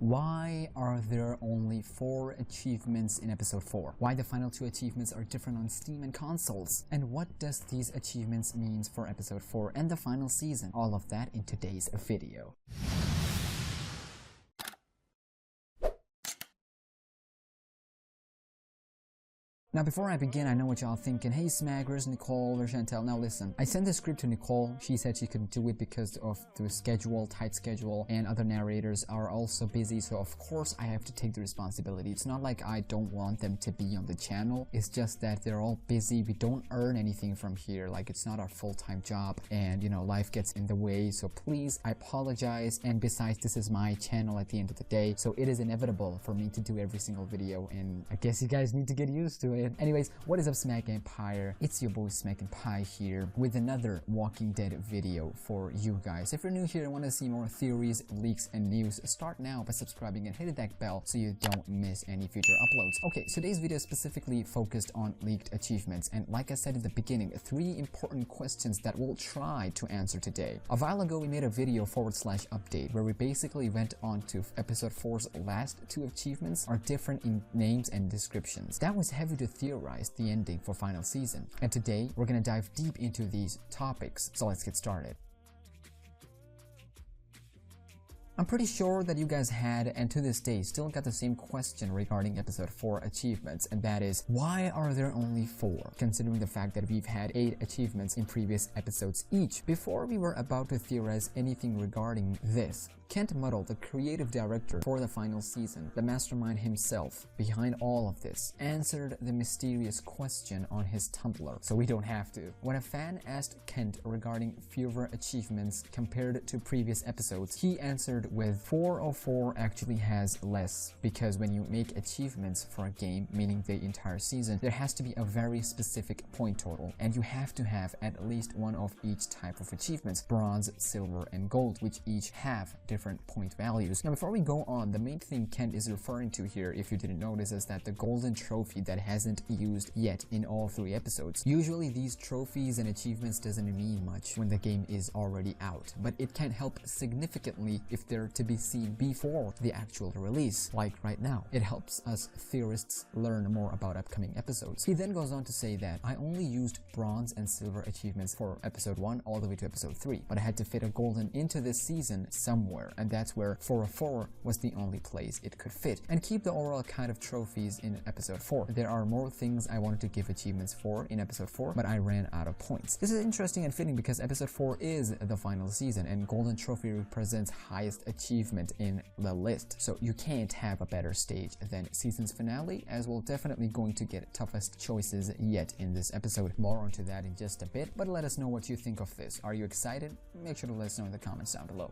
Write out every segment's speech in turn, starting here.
Why are there only 4 achievements in episode 4? Why the final 2 achievements are different on Steam and consoles? And what does these achievements mean for episode 4 and the final season? All of that in today's video. Now before I begin, I know what y'all thinking. Hey Smack, where's Nicole, where's Chantel? Now listen, I sent the script to Nicole. She said she couldn't do it because of the tight schedule, and other narrators are also busy, so of course I have to take the responsibility. It's not like I don't want them to be on the channel, it's just that they're all busy. We don't earn anything from here, like it's not our full-time job, and you know, life gets in the way, so please, I apologize. And besides, this is my channel at the end of the day, so it is inevitable for me to do every single video, and I guess you guys need to get used to it. Anyways, what is up SmackNPie? It's your boy SmackNPie here with another Walking Dead video for you guys. If you're new here and want to see more theories, leaks, and news, start now by subscribing and hitting that bell so you don't miss any future uploads. Okay, so today's video is specifically focused on leaked achievements, and like I said in the beginning, 3 important questions that we'll try to answer today. A while ago we made a video /update where we basically went on to episode 4's last 2 achievements are different in names and descriptions. That was heavy to theorize the ending for final season, and today we're gonna dive deep into these topics, so let's get started. I'm pretty sure that you guys had, and to this day still got, the same question regarding episode 4 achievements, and that is, why are there only 4, considering the fact that we've had 8 achievements in previous episodes each? Before we were about to theorize anything regarding this, Kent Muddle, the creative director for the final season, the mastermind himself behind all of this, answered the mysterious question on his Tumblr, so we don't have to. When a fan asked Kent regarding fewer achievements compared to previous episodes, he answered with 404 actually has less, because when you make achievements for a game, meaning the entire season, there has to be a very specific point total, and you have to have at least one of each type of achievements: bronze, silver, and gold, which each have different point values. Now before we go on, the main thing Kent is referring to here, if you didn't notice, is that the golden trophy that hasn't used yet in all 3 episodes. Usually these trophies and achievements doesn't mean much when the game is already out, but it can help significantly if they're to be seen before the actual release, like right now. It helps us theorists learn more about upcoming episodes. He then goes on to say that I only used bronze and silver achievements for episode 1 all the way to episode 3, but I had to fit a golden into this season somewhere, and that's where 404 was the only place it could fit, and keep the overall count of trophies in episode 4. There are more things I wanted to give achievements for in episode 4, but I ran out of points. This is interesting and fitting because episode 4 is the final season, and golden trophy represents highest achievement in the list, so you can't have a better stage than season's finale, as we're definitely going to get toughest choices yet in this episode. More onto that in just a bit, but let us know what you think of this. Are you excited? Make sure to let us know in the comments down below.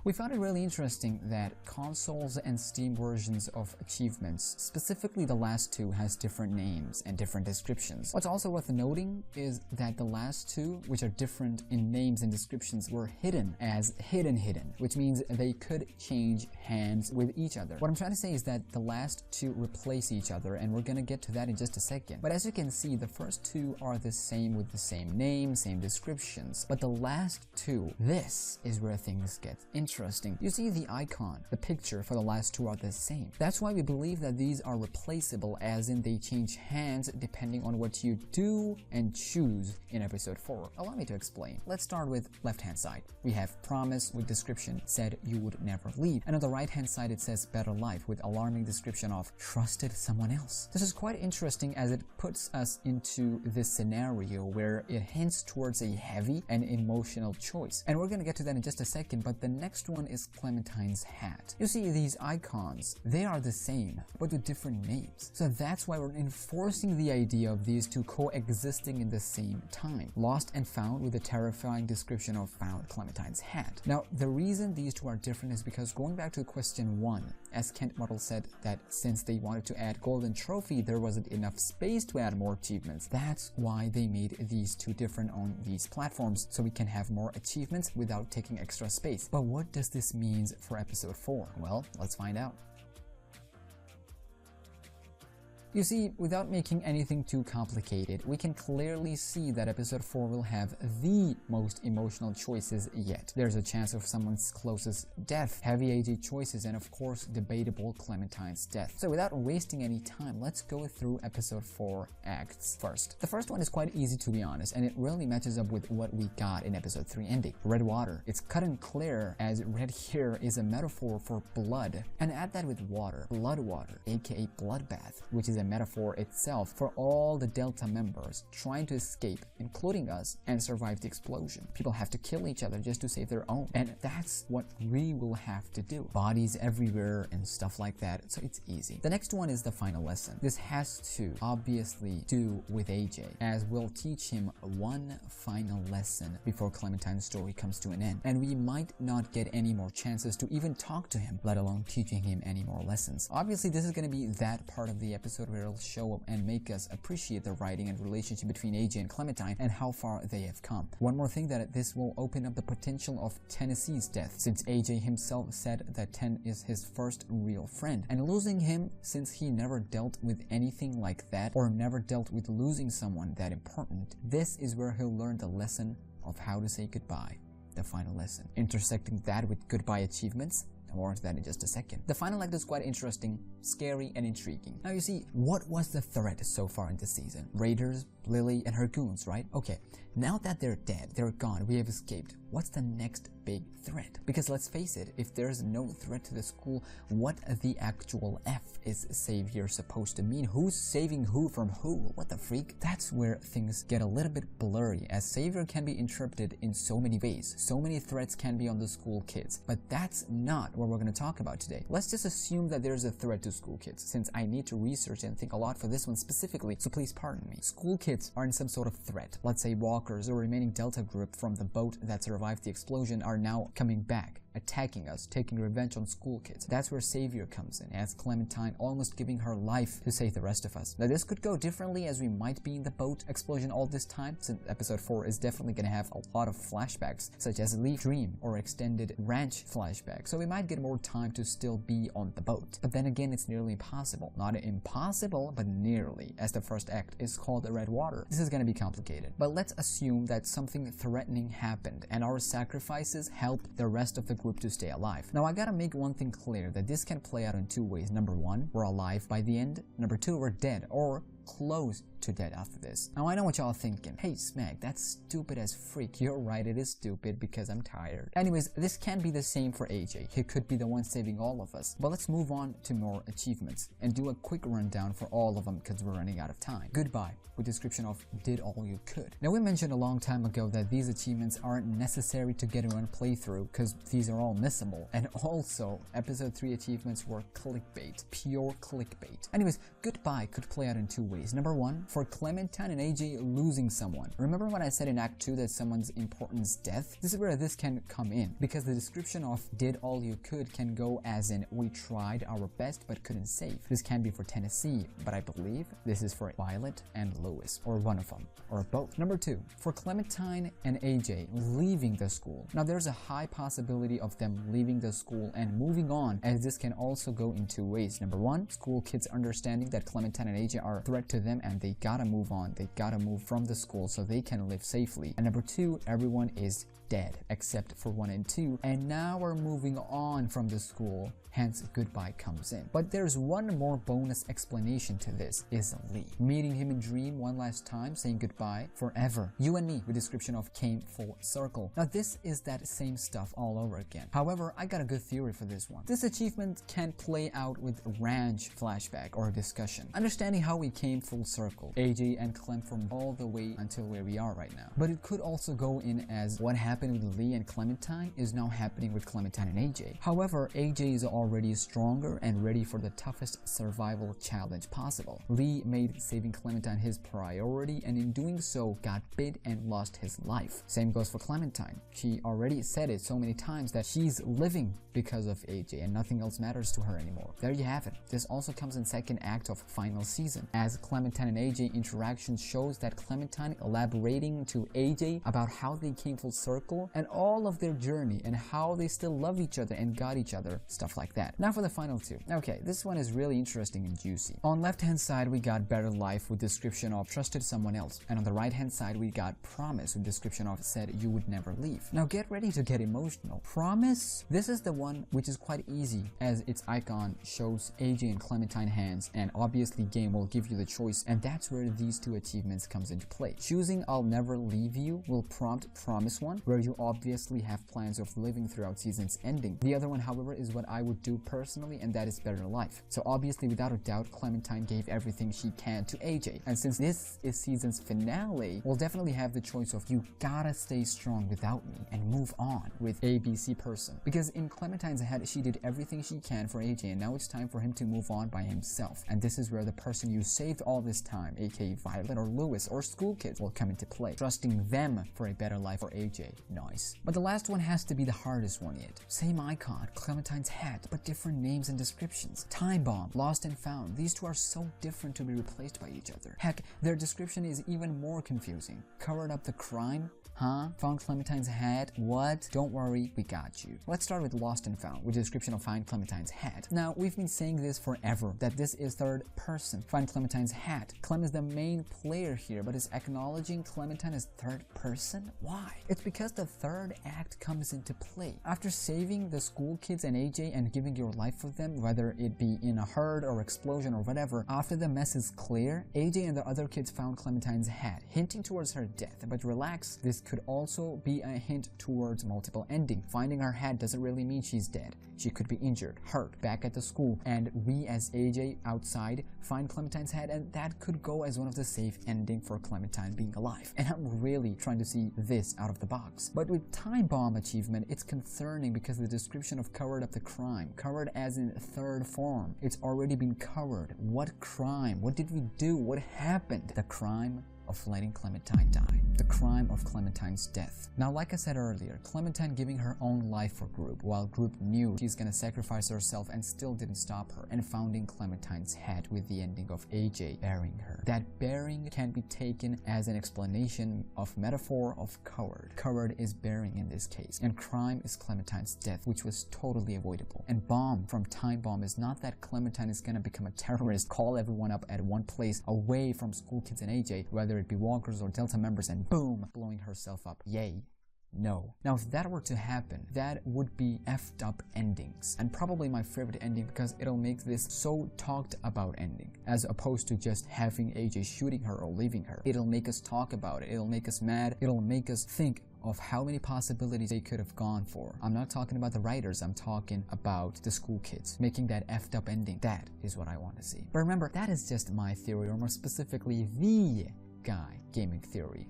We found it really interesting that consoles and Steam versions of achievements, specifically the last 2, has different names and different descriptions. What's also worth noting is that the last 2, which are different in names and descriptions, were hidden as hidden, which means they could change hands with each other. What I'm trying to say is that the last 2 replace each other, and we're gonna get to that in just a second. But as you can see, the first 2 are the same with the same name, same descriptions, but the last 2, this is where things get interesting. You see the icon, the picture for the last 2 are the same. That's why we believe that these are replaceable, as in they change hands depending on what you do and choose in episode 4. Allow me to explain. Let's start with left hand side. We have promise with description, said you would never leave, and on the right hand side it says better life with alarming description of trusted someone else. This is quite interesting as it puts us into this scenario where it hints towards a heavy and emotional choice, and we're gonna get to that in just a second. But the next one is Clementine's hat. You see these icons, they are the same but with different names, so that's why we're enforcing the idea of these 2 coexisting in the same time. Lost and found with a terrifying description of found Clementine's hat. Now the reason these 2 are different is because, going back to question 1, as Kent Muddle said that since they wanted to add golden trophy there wasn't enough space to add more achievements. That's why they made these 2 different on these platforms, so we can have more achievements without taking extra space. But what does this mean for episode 4? Well, let's find out. You see, without making anything too complicated, we can clearly see that episode 4 will have the most emotional choices yet. There's a chance of someone's closest death, heavy AJ choices, and of course debatable Clementine's death. So without wasting any time, let's go through episode 4 acts first. The first one is quite easy to be honest, and it really matches up with what we got in episode 3 ending. Red water. It's cut and clear as red here is a metaphor for blood, and add that with water, blood water, aka bloodbath, which is a metaphor itself for all the Delta members trying to escape, including us, and survive the explosion. People have to kill each other just to save their own, and that's what we will have to do. Bodies everywhere and stuff like that, so it's easy. The next one is the final lesson. This has to obviously do with AJ, as we'll teach him one final lesson before Clementine's story comes to an end, and we might not get any more chances to even talk to him, let alone teaching him any more lessons. Obviously, this is going to be that part of the episode where it'll show up and make us appreciate the writing and relationship between AJ and Clementine and how far they have come. One more thing, that this will open up the potential of Tennessee's death, since AJ himself said that Ten is his first real friend, and losing him, since he never dealt with anything like that or never dealt with losing someone that important, this is where he'll learn the lesson of how to say goodbye, the final lesson. Intersecting that with goodbye achievements, more into that in just a second. The final act is quite interesting, scary, and intriguing. Now you see, what was the threat so far in this season? Raiders, Lily, and her goons, right? Okay, now that they're dead, they're gone, we have escaped. What's the next big threat? Because let's face it, if there's no threat to the school, what the actual F is Savior supposed to mean? Who's saving who from who? What the freak? That's where things get a little bit blurry, as Savior can be interpreted in so many ways. So many threats can be on the school kids, but that's not what we're going to talk about today. Let's just assume that there's a threat to school kids, since I need to research and think a lot for this one specifically, so please pardon me. School kids are in some sort of threat. Let's say walkers or remaining Delta group from the boat that survived the explosion are now coming back, attacking us, taking revenge on school kids. That's where Savior comes in, as Clementine almost giving her life to save the rest of us. Now this could go differently, as we might be in the boat explosion all this time, since episode 4 is definitely going to have a lot of flashbacks, such as Leaf Dream or extended ranch flashback, so we might get more time to still be on the boat. But then again, it's nearly impossible. Not impossible, but nearly, as the first act is called Red Water. This is going to be complicated, but let's assume that something threatening happened and our sacrifices helped the rest of the group to stay alive. Now I gotta make one thing clear, that this can play out in two ways. Number one, we're alive by the end. Number two, we're dead or close to dead after this. Now I know what y'all thinking. Hey Smack, that's stupid as freak. You're right, it is stupid because I'm tired. Anyways, this can be the same for AJ. He could be the one saving all of us. But let's move on to more achievements and do a quick rundown for all of them because we're running out of time. Goodbye, with description of did all you could. Now we mentioned a long time ago that these achievements aren't necessary to get one playthrough because these are all missable. And also, episode 3 achievements were clickbait, pure clickbait. Anyways, goodbye could play out in two ways. Number one, for Clementine and AJ losing someone. Remember when I said in Act 2 that someone's important's death? This is where this can come in, because the description of did all you could can go as in we tried our best but couldn't save. This can be for Tennessee, but I believe this is for Violet and Lewis, or one of them, or both. Number two, for Clementine and AJ leaving the school. Now there's a high possibility of them leaving the school and moving on, as this can also go in two ways. Number one, school kids understanding that Clementine and AJ are a threat to them and they gotta move on, they gotta move from the school so they can live safely. And number two, everyone is dead except for 1 and 2, and now we're moving on from the school, hence goodbye comes in. But there's one more bonus explanation to this, is Lee. Meeting him in dream one last time, saying goodbye forever. You and me, with description of came full circle. Now this is that same stuff all over again. However, I got a good theory for this one. This achievement can play out with ranch flashback or discussion, understanding how we came full circle, AJ and Clem from all the way until where we are right now. But it could also go in as what happened with Lee and Clementine is now happening with Clementine and AJ. However, AJ is already stronger and ready for the toughest survival challenge possible. Lee made saving Clementine his priority, and in doing so got bit and lost his life. Same goes for Clementine. She already said it so many times that she's living because of AJ and nothing else matters to her anymore. There you have it. This also comes in second act of final season, as Clementine and AJ interaction shows that Clementine elaborating to AJ about how they came full circle circle and all of their journey and how they still love each other and got each other, stuff like that. Now for the final two. Okay, this one is really interesting and juicy. On left hand side we got Better Life with description of trusted someone else, and on the right hand side we got Promise with description of said you would never leave. Now get ready to get emotional. Promise, this is the one which is quite easy as its icon shows AJ and Clementine hands, and obviously game will give you the choice, and that's where these two achievements comes into play. Choosing I'll never leave you will prompt Promise one, where you obviously have plans of living throughout season's ending. The other one, however, is what I would do personally, and that is Better Life. So obviously without a doubt Clementine gave everything she can to AJ, and since this is season's finale, we'll definitely have the choice of you gotta stay strong without me and move on with ABC person, because in Clementine's head she did everything she can for AJ, and now it's time for him to move on by himself, and this is where the person you saved all this time, aka Violet or Lewis or school kids, will come into play, trusting them for a better life for AJ. Nice. But the last one has to be the hardest one yet. Same icon, Clementine's hat, but different names and descriptions. Time Bomb, Lost and Found, these two are so different to be replaced by each other. Heck, their description is even more confusing. Covered up the crime? Huh? Found Clementine's hat? What? Don't worry, we got you. Let's start with Lost and Found, with a description of Find Clementine's hat. Now, we've been saying this forever, that this is third person. Find Clementine's hat. Clem is the main player here, but is acknowledging Clementine as third person? Why? It's because the third act comes into play. After saving the school kids and AJ and giving your life for them, whether it be in a herd or explosion or whatever, after the mess is clear, AJ and the other kids found Clementine's hat, hinting towards her death. But relax, this could also be a hint towards multiple ending. Finding her hat doesn't really mean she's dead. She could be injured, hurt, back at the school, and we as AJ outside find Clementine's hat, and that could go as one of the safe ending for Clementine being alive. And I'm really trying to see this out of the box. But with Time Bomb achievement, it's concerning because the description of covered up the crime, covered as in third form, it's already been covered. What crime? What did we do? What happened? The crime of letting Clementine die. The crime of Clementine's death. Now, like I said earlier, Clementine giving her own life for Group, while Group knew she's gonna sacrifice herself and still didn't stop her, and founding Clementine's hat with the ending of AJ burying her. That burying can be taken as an explanation of metaphor of coward. Coward is burying in this case, and crime is Clementine's death, which was totally avoidable. And bomb from Time Bomb is not that Clementine is gonna become a terrorist, call everyone up at one place away from school kids and AJ, whether it be walkers or Delta members, and boom, blowing herself up. Yay. No. Now, if that were to happen, that would be effed up endings, and probably my favorite ending because it'll make this so talked about ending, as opposed to just having AJ shooting her or leaving her. It'll make us talk about it, it'll make us mad, it'll make us think of how many possibilities they could have gone for. I'm not talking about the writers, I'm talking about the school kids making that effed up ending. That is what I want to see. But remember, that is just my theory, or more specifically the guy gaming theory.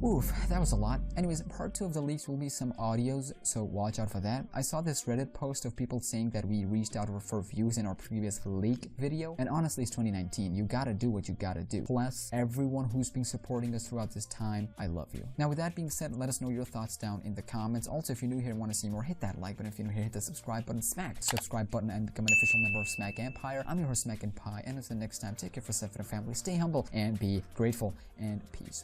Oof, that was a lot. Anyways, part 2 of the leaks will be some audios, so watch out for that. I saw this Reddit post of people saying that we reached out for views in our previous leak video, and honestly it's 2019, you gotta do what you gotta do. Plus, everyone who's been supporting us throughout this time, I love you. Now with that being said, let us know your thoughts down in the comments. Also, if you're new here and want to see more, hit that like button. If you're new here, hit the subscribe button, smack the subscribe button, and become an official member of SmackNPie. I'm your host SmackNPie, and until next time, take care for yourself and family, stay humble, and be grateful, and peace.